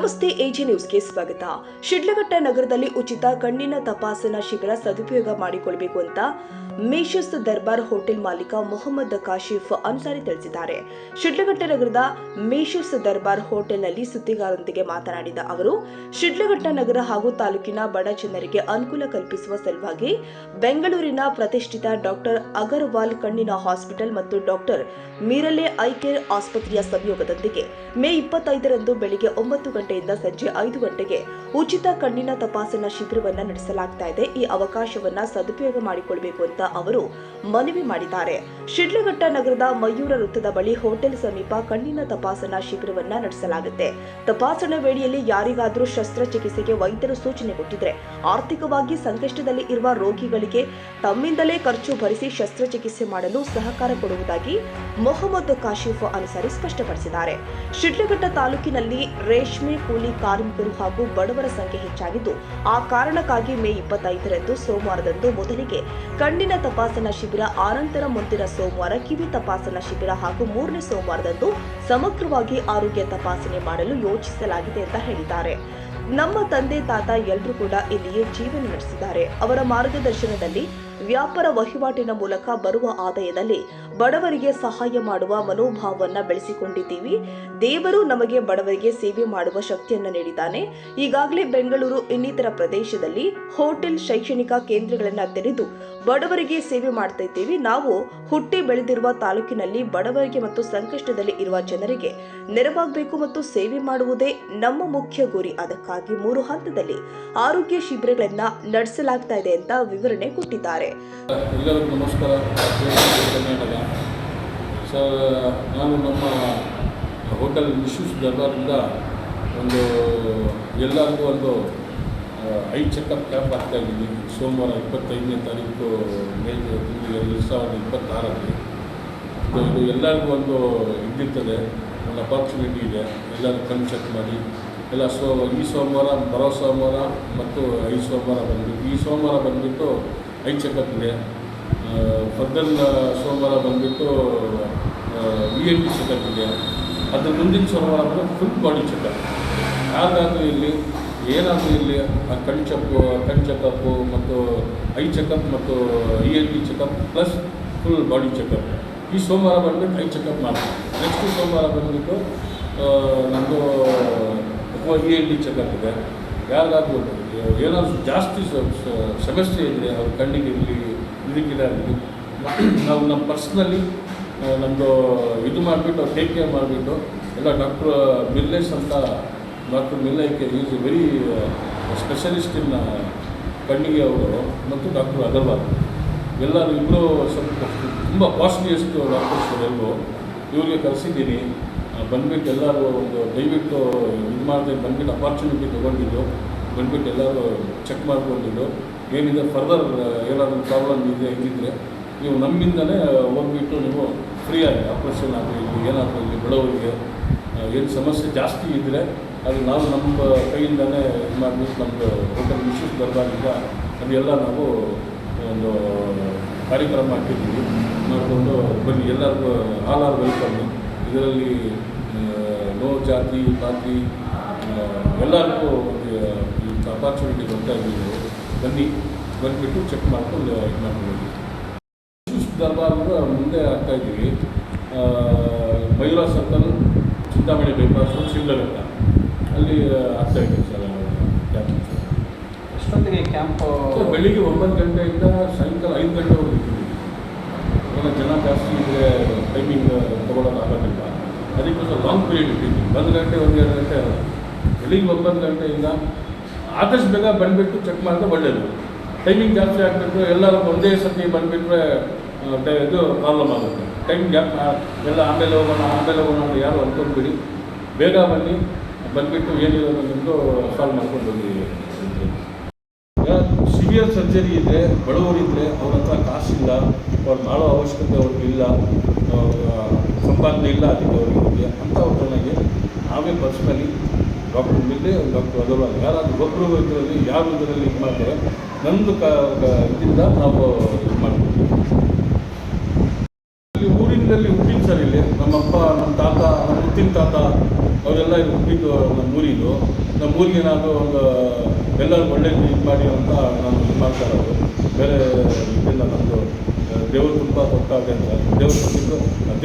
ನಮಸ್ತೆ ಎಜಿ ನ್ಯೂಸ್ಗೆ ಸ್ವಾಗತ. ಶಿಡ್ಲಘಟ್ಟ ನಗರದಲ್ಲಿ ಉಚಿತ ಕಣ್ಣಿನ ತಪಾಸಣಾ ಶಿಬಿರ ಸದುಪಯೋಗ ಮಾಡಿಕೊಳ್ಳಬೇಕು ಅಂತ ಮೇಷಸ್ ದರ್ಬಾರ್ ಹೋಟೆಲ್ ಮಾಲೀಕ ಮೊಹಮ್ಮದ್ ಕಾಶಿಫ್ ಅನ್ಸಾರಿ ತಿಳಿಸಿದ್ದಾರೆ. ಶಿಡ್ಲಘಟ್ಟ ನಗರದ ಮೇಷಸ್ ದರ್ಬಾರ್ ಹೋಟೆಲ್ನಲ್ಲಿ ಸುದ್ದಿಗಾರರೊಂದಿಗೆ ಮಾತನಾಡಿದ ಅವರು, ಶಿಡ್ಲಘಟ್ಟ ನಗರ ಹಾಗೂ ತಾಲೂಕಿನ ಬಡ ಜನರಿಗೆ ಅನುಕೂಲ ಕಲ್ಪಿಸುವ ಸಲುವಾಗಿ ಬೆಂಗಳೂರಿನ ಪ್ರತಿಷ್ಠಿತ ಡಾಕ್ಟರ್ ಅಗರ್ವಾಲ್ ಕಣ್ಣಿನ ಹಾಸ್ಪಿಟಲ್ ಮತ್ತು ಡಾಕ್ಟರ್ ಮೀರಲೆ ಐ ಕೇರ್ ಆಸ್ಪತ್ರೆಯ ಸಹಯೋಗದೊಂದಿಗೆ ಮೇ 25ರಂದು ಬೆಳಿಗ್ಗೆ 9 ಗಂಟೆಯಿಂದ ಸಂಜೆ 5 ಗಂಟೆಗೆ ಉಚಿತ ಕಣ್ಣಿನ ತಪಾಸಣಾ ಶಿಬಿರವನ್ನು ನಡೆಸಲಾಗ್ತಾ ಇದೆ. ಈ ಅವಕಾಶವನ್ನ ಸದುಪಯೋಗ ಮಾಡಿಕೊಳ್ಳಬೇಕು ಅಂತ ಅವರು ಮನವಿ ಮಾಡಿದ್ದಾರೆ. ಶಿಡ್ಲಘಟ್ಟ ನಗರದ ಮಯೂರ ವೃತ್ತದ ಬಳಿ ಹೋಟೆಲ್ ಸಮೀಪ ಕಣ್ಣಿನ ತಪಾಸಣಾ ಶಿಬಿರವನ್ನ ನಡೆಸಲಾಗುತ್ತೆ. ತಪಾಸಣೆ ವೇಳೆಯಲ್ಲಿ ಯಾರಿಗಾದರೂ ಶಸ್ತ್ರಚಿಕಿತ್ಸೆಗೆ ವೈದ್ಯರು ಸೂಚನೆ ಕೊಟ್ಟಿದ್ರೆ ಆರ್ಥಿಕವಾಗಿ ಸಂಕಷ್ಟದಲ್ಲಿ ಇರುವ ರೋಗಿಗಳಿಗೆ ತಮ್ಮಿಂದಲೇ ಖರ್ಚು ಭರಿಸಿ ಶಸ್ತ್ರಚಿಕಿತ್ಸೆ ಮಾಡಲು ಸಹಕಾರ ಕೊಡುವುದಾಗಿ ಮೊಹಮ್ಮದ್ ಕಾಶಿಫ್ ಅನ್ಸಾರಿ ಸ್ಪಷ್ಟಪಡಿಸಿದ್ದಾರೆ. ಶಿಡ್ಲಘಟ್ಟ ತಾಲೂಕಿನಲ್ಲಿ ರೇಷ್ಮೆ ಕೂಲಿ ಕಾರ್ಮಿಕರು ಹಾಗೂ ಬಡವರ ಸಂಖ್ಯೆ ಹೆಚ್ಚಾಗಿದ್ದು, ಆ ಕಾರಣಕ್ಕಾಗಿ ಮೇ 25ರಂದು ಸೋಮವಾರದಂದು ಮೊದಲಿಗೆ ಕಣ್ಣಿನ ತಪಾಸಣಾ ಶಿಬಿರ, ಆನಂತರ ಮುಂದಿನ ಸೋಮವಾರ ಕಿವಿ ತಪಾಸಣಾ ಶಿಬಿರ ಹಾಗೂ 3ನೇ ಸೋಮವಾರದಂದು ಸಮಗ್ರವಾಗಿ ಆರೋಗ್ಯ ತಪಾಸಣೆ ಮಾಡಲು ಯೋಜಿಸಲಾಗಿದೆ ಅಂತ ಹೇಳಿದ್ದಾರೆ. ನಮ್ಮ ತಂದೆ ತಾತ ಎಲ್ಲರೂ ಕೂಡ ಇಲ್ಲಿಯೇ ಜೀವನ ನಡೆಸಿದ್ದಾರೆ. ಅವರ ಮಾರ್ಗದರ್ಶನದಲ್ಲಿ ವ್ಯಾಪಾರ ವಹಿವಾಟಿನ ಮೂಲಕ ಬರುವ ಆದಾಯದಲ್ಲಿ ಬಡವರಿಗೆ ಸಹಾಯ ಮಾಡುವ ಮನೋಭಾವವನ್ನು ಬೆಳೆಸಿಕೊಂಡಿದ್ದೀವಿ. ದೇವರು ನಮಗೆ ಬಡವರಿಗೆ ಸೇವೆ ಮಾಡುವ ಶಕ್ತಿಯನ್ನು ನೀಡಿದ್ದಾನೆ. ಈಗಾಗಲೇ ಬೆಂಗಳೂರು ಇನ್ನಿತರ ಪ್ರದೇಶದಲ್ಲಿ ಹೋಟೆಲ್, ಶೈಕ್ಷಣಿಕ ಕೇಂದ್ರಗಳನ್ನು ತೆರೆದು ಬಡವರಿಗೆ ಸೇವೆ ಮಾಡ್ತಾ ಇದ್ದೀವಿ. ನಾವು ಹುಟ್ಟಿ ಬೆಳೆದಿರುವ ತಾಲೂಕಿನಲ್ಲಿ ಬಡವರಿಗೆ ಮತ್ತು ಸಂಕಷ್ಟದಲ್ಲಿ ಇರುವ ಜನರಿಗೆ ನೆರವಾಗಬೇಕು ಮತ್ತು ಸೇವೆ ಮಾಡುವುದೇ ನಮ್ಮ ಮುಖ್ಯ ಗುರಿ. ಅದಕ್ಕಾಗಿ 3 ಹಂತದಲ್ಲಿ ಆರೋಗ್ಯ ಶಿಬಿರಗಳನ್ನ ನಡೆಸಲಾಗ್ತಾ ಇದೆ ಅಂತ ವಿವರಣೆ ಕೊಟ್ಟಿದ್ದಾರೆ. ಎಲ್ಲರಿಗೂ ನಮಸ್ಕಾರ. ಕರ್ನಾಟಕ ಸರ್, ನಾನು ನಮ್ಮ ಹೋಟೆಲ್ ಮೇಷಸ್ ದರ್ಬಾರಿಂದ ಎಲ್ಲರಿಗೂ ಒಂದು ಐ ಚೆಕಪ್ ಕ್ಯಾಂಪ್ ಆಗ್ತಾ ಇದ್ದೀನಿ. ಸೋಮವಾರ 25ನೇ ತಾರೀಕು ಮೇ 2026ರಲ್ಲಿ ಇದು ಎಲ್ಲರಿಗೂ ಒಂದು ಇದ್ದಿರ್ತದೆ, ಒಂದು ಅಪಾರ್ಚುನಿಟಿ ಇದೆ. ಎಲ್ಲರೂ ಕಣ್ಣು ಚೆಕ್ ಮಾಡಿ ಎಲ್ಲ ಈ ಸೋಮವಾರ, ಬರೋ ಸೋಮವಾರ ಮತ್ತು ಈ ಸೋಮವಾರ ಬಂದುಬಿಟ್ಟು ಐ ಚೆಕಪ್ ಇದೆ. ಫರ್ದರ್ ಸೋಮವಾರ ಬಂದುಬಿಟ್ಟು ENT ಚೆಕಪ್ ಇದೆ. ಅದ್ರ ಮುಂದಿನ ಸೋಮವಾರ ಬಂದು ಫುಲ್ ಬಾಡಿ ಚೆಕಪ್. ಯಾರಿಗಾದರೂ ಇಲ್ಲಿ ಏನಾದರೂ ಇಲ್ಲಿ ಕಣ್ಣು ಚೆಕಪ್ಪು ಮತ್ತು ಐ ಚೆಕಪ್ ಮತ್ತು ENT checkup plus full body checkup. ಈ ಸೋಮವಾರ ಬಂದುಬಿಟ್ಟು ಐ ಚೆಕಪ್ ಮಾಡ್ತೀನಿ. ನೆಕ್ಸ್ಟ್ ಸೋಮವಾರ ಬಂದುಬಿಟ್ಟು ನಮ್ಮದು ENT ಚೆಕಪ್ ಇದೆ. ಯಾರಿಗಾದ್ರೂ ಏನಾದರೂ ಜಾಸ್ತಿ ಸಮಸ್ಯೆ ಇದ್ದರೆ ಅವ್ರ ಕಣ್ಣಿಗೆ ಇರಲಿ, ಇದಕ್ಕಿದಾಗಲಿ ನಾವು ನಮ್ಮ ಪರ್ಸ್ನಲ್ಲಿ ನಮ್ಮದು ಇದು ಮಾಡಿಬಿಟ್ಟು ಟೇಕ್ ಕೇರ್ ಮಾಡಿಬಿಟ್ಟು ಎಲ್ಲ ಡಾಕ್ಟರ್ ಮಿರ್ಲೇಸ್ ಅಂತ, ಡಾಕ್ಟರ್ ಮಿರ್ಲೇಕೆ ಈಸ್ ವೆರಿ ಸ್ಪೆಷಲಿಸ್ಟ್ ಇನ್ ಕಣ್ಣಿಗೆ ಅವರು, ಮತ್ತು ಡಾಕ್ಟರ್ ಅಗರ್ವಾಲ್ ಎಲ್ಲರೂ ಇಬ್ಬರು ಸ್ವಲ್ಪ ತುಂಬ ಕಾಸ್ಟ್ಲಿಯೆಸ್ಟ್ ಡಾಕ್ಟರ್ಸ್ ಎಲ್ಲರೂ ಇವ್ರಿಗೆ ಕರೆಸಿದ್ದೀನಿ. ಬಂದುಬಿಟ್ಟು ಎಲ್ಲರೂ ಒಂದು ದಯವಿಟ್ಟು ಇದು ಮಾಡಿದೆ, ಬಂದುಬಿಟ್ಟು ಅಪಾರ್ಚುನಿಟಿ ತೊಗೊಂಡಿದ್ದು, ಬಂದುಬಿಟ್ಟು ಎಲ್ಲರೂ ಚೆಕ್ ಮಾಡ್ಕೊಂಡಿದ್ದು. ಏನಿದೆ ಫರ್ದರ್ ಏನಾದರೂ ಪ್ರಾಬ್ಲಮ್ ಇದೆ ಇದ್ದಿದ್ದರೆ ನೀವು ನಮ್ಮಿಂದಲೇ ಹೋಗ್ಬಿಟ್ಟು ನೀವು ಫ್ರೀಯಾಗಿ ಆಪ್ರೇಷನ್ ಆಗಲಿ, ಏನಾದರೂ ಇಲ್ಲಿ ಬಡವರಿಗೆ ಏನು ಸಮಸ್ಯೆ ಜಾಸ್ತಿ ಇದ್ದರೆ ಅದು ನಾವು ನಮ್ಮ ಕೈಯಿಂದಲೇ ಇದು ಮಾಡಿಬಿಟ್ಟು ನಮ್ಮದು ಹೋಟೆಲ್ ಮೇಷಸ್ ದರ್ಬಾರಿಂದ ಅದೆಲ್ಲ ನಾವು ಒಂದು ಕಾರ್ಯಕ್ರಮ ಹಾಕಿದ್ದೀವಿ. ಮಾಡಿಕೊಂಡು ಬನ್ನಿ, ಎಲ್ಲರಿಗೂ ಆಲ್ ಆರ್ ವೆಲ್ಕಮ್. ಇದರಲ್ಲಿ ನೋ ಜಾತಿ ಪಾತಿ ಎಲ್ಲರಿಗೂ ಒಂದು ಅಪಾರ್ಚುನಿಟಿ ಕೊಡ್ತಾ ಇದ್ದೀವಿ. ಬಂದುಬಿಟ್ಟು ಚೆಕ್ ಮಾಡ್ಕೊಂಡು ಇದು ಮಾಡ್ಬೋದು. ಮೇಷಸ್ ದರ್ಬಾರ್ ಮುಂದೆ ಆಗ್ತಾಯಿದ್ದೀವಿ. ಮಯೂರ ಸರ್ಕಲ್, ಚಿಂತಾಮಣಿ ಬೈಪಾಸು, ಶಿಡ್ಲಘಟ್ಟ ಅಲ್ಲಿ ಆಗ್ತಾಯಿದ್ದೀವಿ ಸರ್ ಕ್ಯಾಂಪ್. ಎಷ್ಟೊತ್ತಿಗೆ ಕ್ಯಾಂಪು? ಬೆಳಿಗ್ಗೆ 9 ಗಂಟೆಯಿಂದ ಸಾಯಂಕಾಲ 5 ಗಂಟೆವರೆಗೂ ಇದ್ದೀವಿ. ಏನೋ ಜನ ಜಾಸ್ತಿ ಇದ್ದರೆ ಟೈಮಿಂಗ್ ತೊಗೊಳೋಕ್ಕಾಗೋದಿಲ್ಲ. ಅದಕ್ಕೋಸ್ಕರ ಲಾಂಗ್ ಪೀರಿಯಡ್ ಇಟ್ಟಿದ್ದೀವಿ. 1 ಗಂಟೆ 1-2 ಗಂಟೆ ಅಲ್ಲ, ಬೆಳಿಗ್ಗೆ 9 ಗಂಟೆಯಿಂದ ಆದಷ್ಟು ಬೇಗ ಬಂದುಬಿಟ್ಟು ಚೆಕ್ ಮಾಡಿದ್ರೆ ಒಳ್ಳೆಯದು. ಟೈಮಿಂಗ್ ಜಾಸ್ತಿ ಆಗಿಬಿಟ್ಟು ಎಲ್ಲರೂ ಒಂದೇ ಸತಿ ಬಂದುಬಿಟ್ರೆ ಇದು ಪ್ರಾಬ್ಲಮ್ ಆಗುತ್ತೆ. ಟೈಮ್ ಗ್ಯಾಪ್ ಎಲ್ಲ ಆಮೇಲೆ ಹೋಗೋಣ ಅಂತ ಯಾರು ಅಂದ್ಕೊಂಡ್ಬಿಡಿ. ಬೇಗ ಬಂದುಬಿಟ್ಟು ಏನಿರೋದು ನಿಮ್ಮದು ಸಾಲ್ವ್ ಮಾಡ್ಕೊಂಡು ಹೋಗಿ. ಸಿವಿಯರ್ ಸರ್ಜರಿ ಇದ್ದರೆ, ಬಡವರಿದ್ದರೆ, ಅವ್ರ ಹತ್ರ ಕಾಸಿಲ್ಲ, ಅವ್ರು ಮಾಡೋ ಅವಶ್ಯಕತೆ ಅವ್ರಿಗಿಲ್ಲ, ಸಂಪಾದನೆ ಇಲ್ಲ ಅದಕ್ಕೆ ಅವ್ರಿಗೆ, ಅಂಥವ್ರ ಜನಗೆ ನಾವೇ personally doctor Mirle, doctor Agarwal ಯಾರಾದರೂ ಒಬ್ಬರು ಇದರಲ್ಲಿ ಯಾರು ಇದರಲ್ಲಿ ಇದು ಮಾಡಿದ್ರೆ ನಮ್ಮದು ಇದರಿಂದ ನಾವು ಇದು ಮಾಡ್ತೀವಿ. ಇಲ್ಲಿ ಊರಿನಲ್ಲಿ ಹುಟ್ಟಿದ್ದು ಸರ್ ಇಲ್ಲಿ ನಮ್ಮಪ್ಪ ನಮ್ಮ ತಾತ ನಮ್ಮ ಮುತ್ತಿನ ತಾತ ಅವರೆಲ್ಲ ಇಲ್ಲಿ ಹುಟ್ಟಿದ್ದು ನಮ್ಮ ಊರಿದ್ದು. ನಮ್ಮ ಊರಿಗೆ ನಾನು ಒಂದು ಎಲ್ಲರೂ ಒಳ್ಳೇದು ಇದು ಮಾಡಿ ಅಂತ ನಾನು ಇದು ಮಾಡ್ತಾ ಇರೋದು. ಬೇರೆ ಇದೆಲ್ಲ ನಮ್ಮದು ದೇವ್ರು ತುಂಬ ಕೊಟ್ಟಾಗೆ ಅಂತ ದೇವ್ರು ಕೊಟ್ಟಿದ್ದು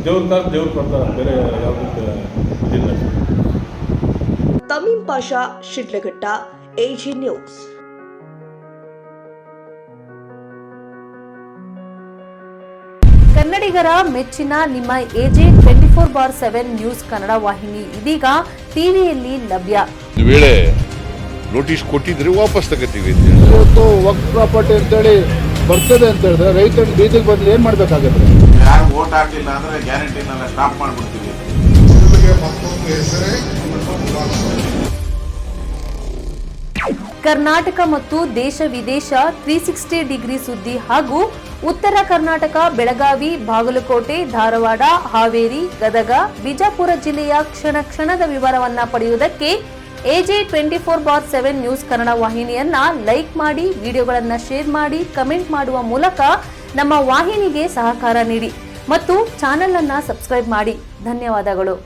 ದೇವ್ರ ಕಾಲ ದೇವ್ರು ಕೊಡ್ತಾರೆ, ಬೇರೆ ಯಾವುದಕ್ಕೆ ಇದಿಲ್ಲ. ತಮೀಂ ಪಾಷಾ, ಶಿಡ್ಲಘಟ್ಟ, ಎಜಿ ನ್ಯೂಸ್. ಕನ್ನಡಿಗರ ಮೆಚ್ಚಿನ ನಿಮ್ಮ ಎಜೆ 24/7 ನ್ಯೂಸ್ ಕನ್ನಡ ವಾಹಿನಿ ಇದೀಗ ಟಿವಿಯಲ್ಲಿ ಲಭ್ಯ. ಒಂದು ವೇಳೆ ನೋಟಿಸ್ ಕೊಟ್ಟಿದ್ರೆ ವಾಪಸ್ ತಗೋತೀವಿ. ಇವತ್ತು ವಕ್ಫ್ ಪ್ರಾಪರ್ಟಿ ಅಂತೇಳಿ ಬರ್ತದೆ ಅಂತ ಹೇಳಿದ್ರೆ ರೈತರು ಬೀದಿಗೆ ಬಂದು ಏನು ಮಾಡಬೇಕಾಗುತ್ತೆ? ಯಾರು ವೋಟ್ ಹಾಕಲಿಲ್ಲ ಅಂದ್ರೆ ಗ್ಯಾರಂಟಿನೆಲ್ಲ ಸ್ಟಾಪ್ ಮಾಡಿಬಿಡ್ತೀವಿ. ಕರ್ನಾಟಕ ಮತ್ತು ದೇಶ ವಿದೇಶ 360 ಡಿಗ್ರಿ ಸುದ್ದಿ ಹಾಗೂ ಉತ್ತರ ಕರ್ನಾಟಕ, ಬೆಳಗಾವಿ, ಬಾಗಲಕೋಟೆ, ಧಾರವಾಡ, ಹಾವೇರಿ, ಗದಗ, ಬಿಜಾಪುರ ಜಿಲ್ಲೆಯ ಕ್ಷಣ ಕ್ಷಣದ ವಿವರವನ್ನ ಪಡೆಯುವುದಕ್ಕೆ ಎಜೆ 24/7 ನ್ಯೂಸ್ ಕನ್ನಡ ವಾಹಿನಿಯನ್ನ ಲೈಕ್ ಮಾಡಿ, ವಿಡಿಯೋಗಳನ್ನ ಶೇರ್ ಮಾಡಿ, ಕಮೆಂಟ್ ಮಾಡುವ ಮೂಲಕ ನಮ್ಮ ವಾಹಿನಿಗೆ ಸಹಕಾರ ನೀಡಿ ಮತ್ತು ಚಾನೆಲ್ ಅನ್ನ ಸಬ್ಸ್ಕ್ರೈಬ್ ಮಾಡಿ. ಧನ್ಯವಾದಗಳು.